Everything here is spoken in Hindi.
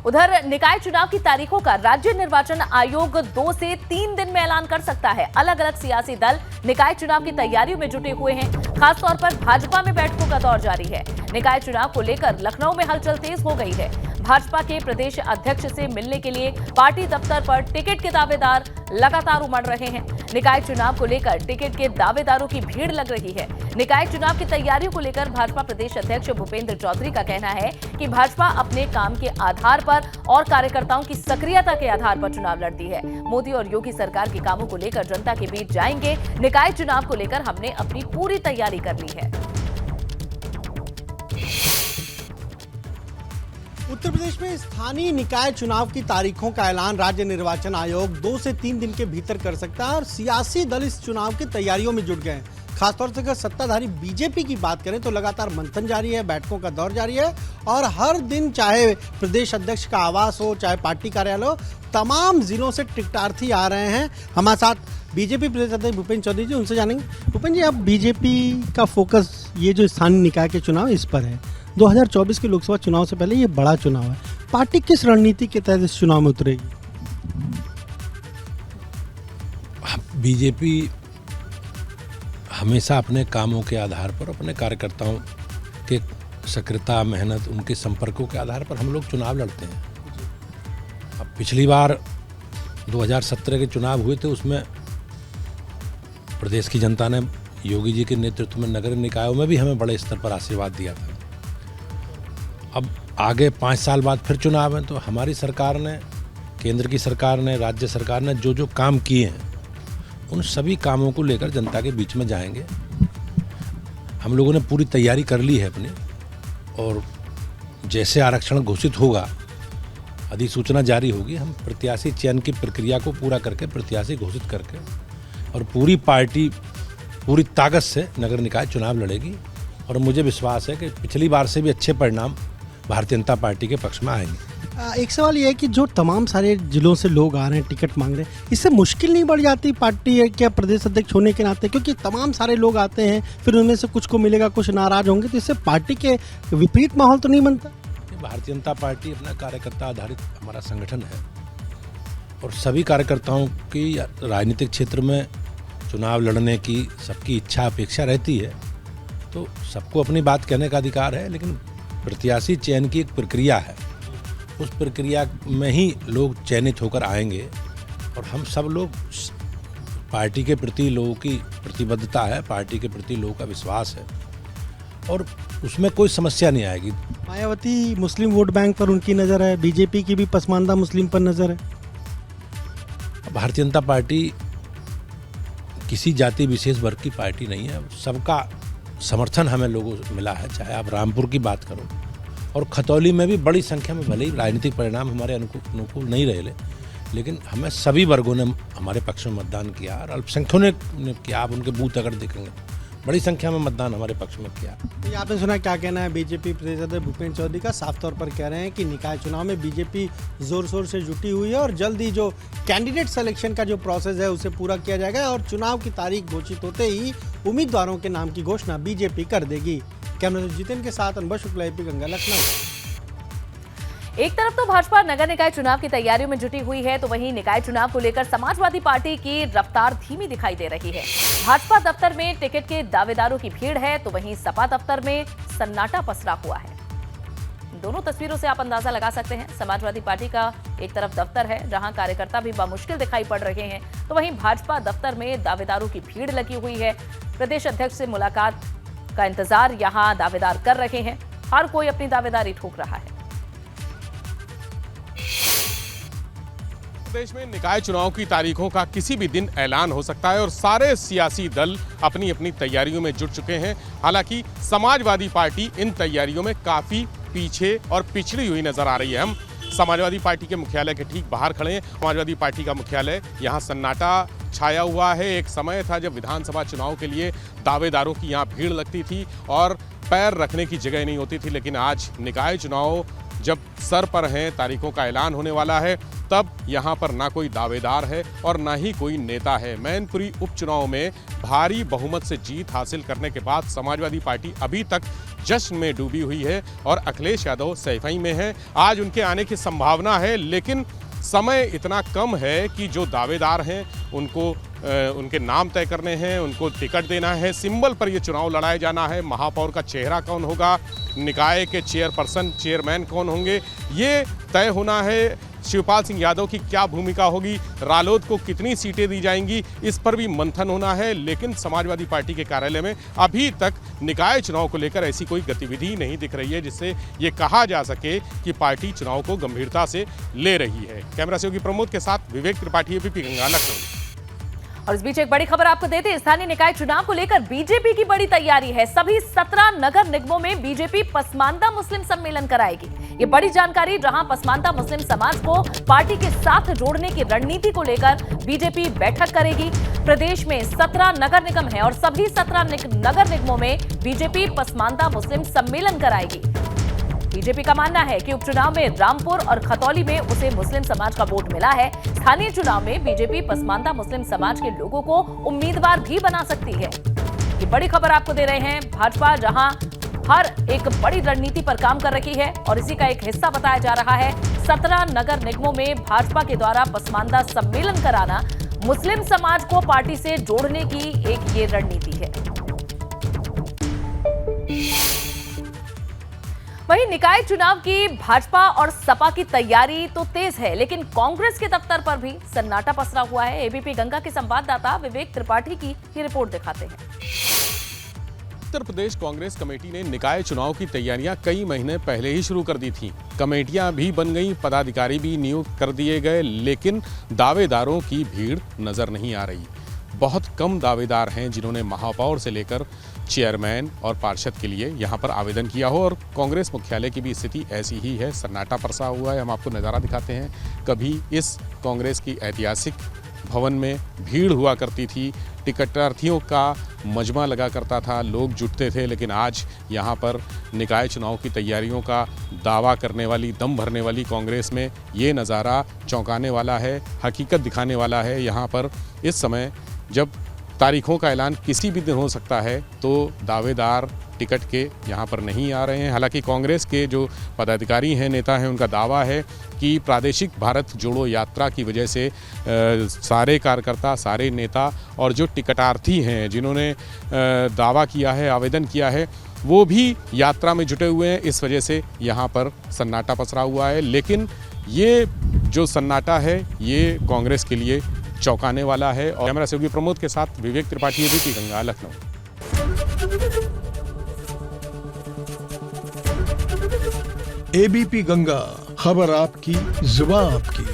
उधर निकाय चुनाव की तारीखों का राज्य निर्वाचन आयोग 2 से 3 दिन में ऐलान कर सकता है। अलग अलग सियासी दल निकाय चुनाव की तैयारियों में जुटे हुए हैं। खासतौर पर भाजपा में बैठकों का दौर जारी है। निकाय चुनाव को लेकर लखनऊ में हलचल तेज हो गई है। भाजपा के प्रदेश अध्यक्ष से मिलने के लिए पार्टी दफ्तर पर टिकट के दावेदार लगातार उमड़ रहे हैं। निकाय चुनाव को लेकर टिकट के दावेदारों की भीड़ लग रही है। निकाय चुनाव की तैयारियों को लेकर भाजपा प्रदेश अध्यक्ष भूपेंद्र चौधरी का कहना है कि भाजपा अपने काम के आधार पर और कार्यकर्ताओं की सक्रियता के आधार पर चुनाव लड़ती है। मोदी और योगी सरकार के कामों को लेकर जनता के बीच जाएंगे। निकाय चुनाव को लेकर हमने अपनी पूरी तैयारी कर ली है। उत्तर प्रदेश में स्थानीय निकाय चुनाव की तारीखों का ऐलान राज्य निर्वाचन आयोग 2 से 3 दिन के भीतर कर सकता है और सियासी दल इस चुनाव की तैयारियों में जुट गए हैं। खासतौर से अगर सत्ताधारी बीजेपी की बात करें तो लगातार मंथन जारी है, बैठकों का दौर जारी है और हर दिन चाहे प्रदेश अध्यक्ष का आवास हो, चाहे पार्टी कार्यालय हो, तमाम जिलों से टिकटार्थी आ रहे हैं। हमारे साथ बीजेपी प्रदेश अध्यक्ष भूपेंद्र चौधरी जी, उनसे जानेंगे। भूपेंद्र जी, अब बीजेपी का फोकस ये जो स्थानीय निकाय के चुनाव इस पर है। 2024 के लोकसभा चुनाव से पहले ये बड़ा चुनाव है। पार्टी किस रणनीति के तहत इस चुनाव में उतरेगी? बीजेपी हमेशा अपने कामों के आधार पर, अपने कार्यकर्ताओं के सक्रियता, मेहनत, उनके संपर्कों के आधार पर हम लोग चुनाव लड़ते हैं। अब पिछली बार 2017 के चुनाव हुए थे, उसमें प्रदेश की जनता ने योगी जी के नेतृत्व में नगर निकायों में भी हमें बड़े स्तर पर आशीर्वाद दिया था। अब आगे 5 साल बाद फिर चुनाव है, तो हमारी सरकार ने, केंद्र की सरकार ने, राज्य सरकार ने जो जो काम किए हैं उन सभी कामों को लेकर जनता के बीच में जाएंगे। हम लोगों ने पूरी तैयारी कर ली है अपनी, और जैसे आरक्षण घोषित होगा, अधिसूचना जारी होगी, हम प्रत्याशी चयन की प्रक्रिया को पूरा करके प्रत्याशी घोषित करके और पूरी पार्टी पूरी ताकत से नगर निकाय चुनाव लड़ेगी। और मुझे विश्वास है कि पिछली बार से भी अच्छे परिणाम भारतीय जनता पार्टी के पक्ष में आएंगे। एक सवाल ये है कि जो तमाम सारे जिलों से लोग आ रहे हैं, टिकट मांग रहे हैं, इससे मुश्किल नहीं बढ़ जाती पार्टी क्या प्रदेश अध्यक्ष होने के नाते? क्योंकि तमाम सारे लोग आते हैं, फिर उनमें से कुछ को मिलेगा, कुछ नाराज होंगे, तो इससे पार्टी के विपरीत माहौल तो नहीं बनता? भारतीय जनता पार्टी अपना कार्यकर्ता आधारित हमारा संगठन है और सभी कार्यकर्ताओं की राजनीतिक क्षेत्र में चुनाव लड़ने की सबकी इच्छा अपेक्षा रहती है, तो सबको अपनी बात कहने का अधिकार है। लेकिन प्रत्याशी चयन की एक प्रक्रिया है, उस प्रक्रिया में ही लोग चयनित होकर आएंगे और हम सब लोग, पार्टी के प्रति लोगों की प्रतिबद्धता है, पार्टी के प्रति लोगों का विश्वास है और उसमें कोई समस्या नहीं आएगी। मायावती मुस्लिम वोट बैंक पर उनकी नज़र है, बीजेपी की भी पसमानदा मुस्लिम पर नज़र है। भारतीय जनता पार्टी किसी जाति विशेष वर्ग की पार्टी नहीं है, सबका समर्थन हमें लोगों से मिला है। चाहे आप रामपुर की बात करो और खतौली में भी बड़ी संख्या में, भले ही राजनीतिक परिणाम हमारे अनुकूल नहीं रहे, लेकिन हमें सभी वर्गों ने हमारे पक्ष में मतदान किया और अल्पसंख्यकों ने किया। आप उनके बूथ अगर देखेंगे बड़ी संख्या में मतदान हमारे पक्ष में किया। तो आपने सुना क्या कहना है बीजेपी प्रदेश अध्यक्ष भूपेंद्र चौधरी का? साफ तौर पर कह रहे हैं कि निकाय चुनाव में बीजेपी जोर शोर से जुटी हुई है और जल्द ही जो कैंडिडेट सिलेक्शन का जो प्रोसेस है उसे पूरा किया जाएगा और चुनाव की तारीख घोषित होते ही उम्मीदवारों के नाम की घोषणा बीजेपी कर देगी। कैमरा जितेन के साथ अनुभव शुक्ला, एपी गंगा, लखनऊ। एक तरफ तो भाजपा नगर निकाय चुनाव की तैयारियों में जुटी हुई है, तो वहीं निकाय चुनाव को लेकर समाजवादी पार्टी की रफ्तार धीमी दिखाई दे रही है। भाजपा दफ्तर में टिकट के दावेदारों की भीड़ है, तो वहीं सपा दफ्तर में सन्नाटा पसरा हुआ है। दोनों तस्वीरों से आप अंदाजा लगा सकते हैं। समाजवादी पार्टी का एक तरफ दफ्तर है जहां कार्यकर्ता भी बामुश्किल दिखाई पड़ रहे हैं, तो वहीं भाजपा दफ्तर में दावेदारों की भीड़ लगी हुई है। प्रदेश अध्यक्ष से मुलाकात का इंतजार यहां दावेदार कर रहे हैं। हर कोई अपनी दावेदारी ठोक रहा है। प्रदेश में निकाय चुनाव की तारीखों का किसी भी दिन ऐलान हो सकता है और सारे सियासी दल अपनी अपनी तैयारियों में जुट चुके हैं। हालांकि समाजवादी पार्टी इन तैयारियों में काफी पीछे और पिछड़ी हुई नजर आ रही है। हम समाजवादी पार्टी के मुख्यालय के ठीक बाहर खड़े हैं। समाजवादी पार्टी का मुख्यालय, यहाँ सन्नाटा छाया हुआ है। एक समय था जब विधानसभा चुनाव के लिए दावेदारों की यहाँ भीड़ लगती थी और पैर रखने की जगह नहीं होती थी, लेकिन आज निकाय चुनाव जब सर पर हैं, तारीखों का ऐलान होने वाला है, तब यहाँ पर ना कोई दावेदार है और ना ही कोई नेता है। मैनपुरी उपचुनाव में भारी बहुमत से जीत हासिल करने के बाद समाजवादी पार्टी अभी तक जश्न में डूबी हुई है और अखिलेश यादव सैफई में है। आज उनके आने की संभावना है, लेकिन समय इतना कम है कि जो दावेदार हैं उनको उनके नाम तय करने हैं, उनको टिकट देना है, सिंबल पर ये चुनाव लड़ाया जाना है। महापौर का चेहरा कौन होगा, निकाय के चेयरपर्सन चेयरमैन कौन होंगे, ये तय होना है। शिवपाल सिंह यादव की क्या भूमिका होगी, रालोद को कितनी सीटें दी जाएंगी, इस पर भी मंथन होना है। लेकिन समाजवादी पार्टी के कार्यालय में अभी तक निकाय चुनाव को लेकर ऐसी कोई गतिविधि नहीं दिख रही है जिससे ये कहा जा सके कि पार्टी चुनाव को गंभीरता से ले रही है। कैमरा सहयोगी प्रमोद के साथ विवेक त्रिपाठी, एबीपी गंगा, लखनऊ। और इस बीच एक बड़ी खबर आपको देते हैं। स्थानीय निकाय चुनाव को लेकर बीजेपी की बड़ी तैयारी है। सभी 17 नगर निगमों में बीजेपी पसमानदा मुस्लिम सम्मेलन कराएगी। ये बड़ी जानकारी, जहां पसमानदा मुस्लिम समाज को पार्टी के साथ जोड़ने की रणनीति को लेकर बीजेपी बैठक करेगी। प्रदेश में 17 नगर निगम है और सभी 17 नगर निगमों में बीजेपी पसमानदा मुस्लिम सम्मेलन कराएगी। बीजेपी का मानना है कि उपचुनाव में रामपुर और खतौली में उसे मुस्लिम समाज का वोट मिला है। स्थानीय चुनाव में बीजेपी पसमानदा मुस्लिम समाज के लोगों को उम्मीदवार भी बना सकती है। ये बड़ी खबर आपको दे रहे हैं। भाजपा जहां हर एक बड़ी रणनीति पर काम कर रही है और इसी का एक हिस्सा बताया जा रहा है 17 नगर निगमों में भाजपा के द्वारा पसमानदा सम्मेलन कराना मुस्लिम समाज को पार्टी से जोड़ने की एक ये रणनीति है। वहीं निकाय चुनाव की भाजपा और सपा की तैयारी तो तेज है, लेकिन कांग्रेस के दफ्तर पर भी सन्नाटा पसरा हुआ है। एबीपी गंगा के संवाददाता विवेक त्रिपाठी की ये रिपोर्ट दिखाते हैं। उत्तर प्रदेश कांग्रेस कमेटी ने निकाय चुनाव की तैयारियां कई महीने पहले ही शुरू कर दी थी। कमेटियां भी बन गईं, पदाधिकारी भी नियुक्त कर दिए गए, लेकिन दावेदारों की भीड़ नजर नहीं आ रही। बहुत कम दावेदार हैं जिन्होंने महापौर से लेकर चेयरमैन और पार्षद के लिए यहां पर आवेदन किया हो। और कांग्रेस मुख्यालय की भी स्थिति ऐसी ही है, सन्नाटा पसरा हुआ है। हम आपको नज़ारा दिखाते हैं। कभी इस कांग्रेस की ऐतिहासिक भवन में भीड़ हुआ करती थी, टिकटार्थियों का मजमा लगा करता था, लोग जुटते थे, लेकिन आज यहाँ पर निकाय चुनाव की तैयारियों का दावा करने वाली, दम भरने वाली कांग्रेस में ये नज़ारा चौंकाने वाला है, हकीकत दिखाने वाला है। यहाँ पर इस समय जब तारीखों का ऐलान किसी भी दिन हो सकता है, तो दावेदार टिकट के यहाँ पर नहीं आ रहे हैं। हालांकि कांग्रेस के जो पदाधिकारी हैं, नेता हैं, उनका दावा है कि प्रादेशिक भारत जोड़ो यात्रा की वजह से सारे कार्यकर्ता, सारे नेता और जो टिकटार्थी हैं जिन्होंने दावा किया है, आवेदन किया है, वो भी यात्रा में जुटे हुए हैं। इस वजह से यहाँ पर सन्नाटा पसरा हुआ है। लेकिन ये जो सन्नाटा है ये कांग्रेस के लिए चौंकाने वाला है। और कैमरा सहयोगी प्रमोद के साथ विवेक त्रिपाठी, एबीपी गंगा, लखनऊ। एबीपी गंगा, खबर आपकी, जुबान आपकी।